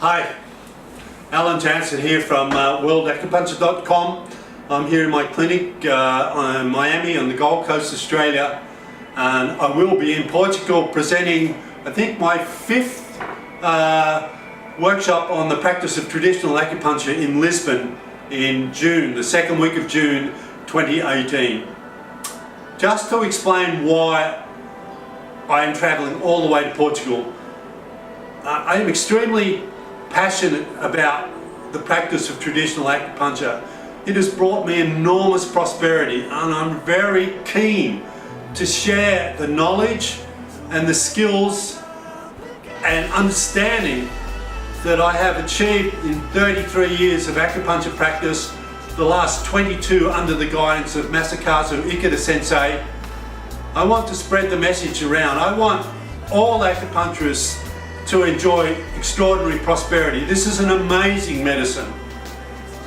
Hi, Alan Jansson here from worldacupuncture.com. I'm here in my clinic in Miami on the Gold Coast, Australia, and I will be in Portugal presenting, I think, my 5th workshop on the practice of traditional acupuncture in Lisbon in June, the second week of June 2018. Just to explain why I am travelling all the way to Portugal, I am extremely passionate about the practice of traditional acupuncture. It has brought me enormous prosperity, and I'm very keen to share the knowledge and the skills and understanding that I have achieved in 33 years of acupuncture practice, the last 22 under the guidance of Masakazu Ikeda Sensei. I want to spread the message around. I want all acupuncturists to enjoy extraordinary prosperity. This is an amazing medicine.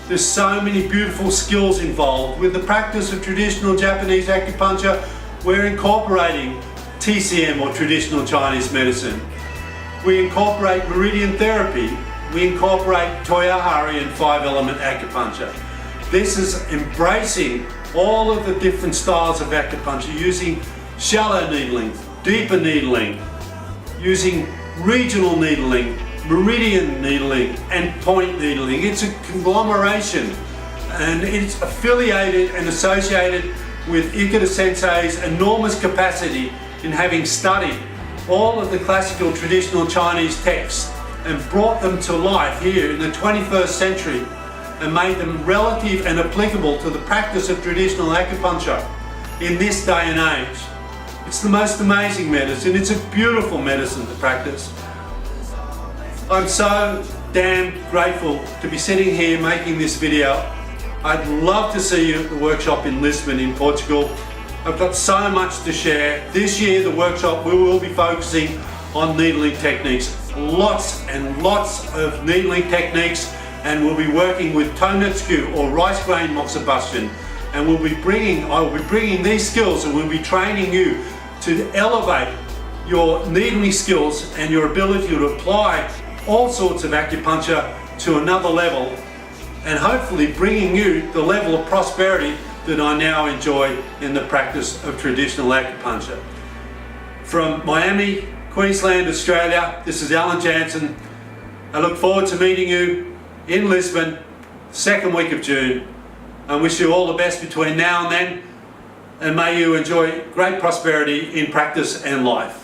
There's so many beautiful skills involved. With the practice of traditional Japanese acupuncture, we're incorporating TCM, or traditional Chinese medicine. We incorporate meridian therapy. We incorporate Toyahari and 5-element acupuncture. This is embracing all of the different styles of acupuncture, using shallow needling, deeper needling, using regional needling, meridian needling, and point needling. It's a conglomeration, and it's affiliated and associated with Ikeda Sensei's enormous capacity in having studied all of the classical traditional Chinese texts and brought them to life here in the 21st century and made them relative and applicable to the practice of traditional acupuncture in this day and age. It's the most amazing medicine. It's a beautiful medicine to practice. I'm so damn grateful to be sitting here making this video. I'd love to see you at the workshop in Lisbon in Portugal. I've got so much to share. This year, the workshop, we will be focusing on needling techniques. Lots and lots of needling techniques, and we'll be working with Tonetsuku, or rice grain moxibustion. And I will be bringing these skills, and we'll be training you to elevate your needling skills and your ability to apply all sorts of acupuncture to another level, and hopefully bringing you the level of prosperity that I now enjoy in the practice of traditional acupuncture. From Miami, Queensland, Australia, this is Alan Jansson. I look forward to meeting you in Lisbon, second week of June. I wish you all the best between now and then, and may you enjoy great prosperity in practice and life.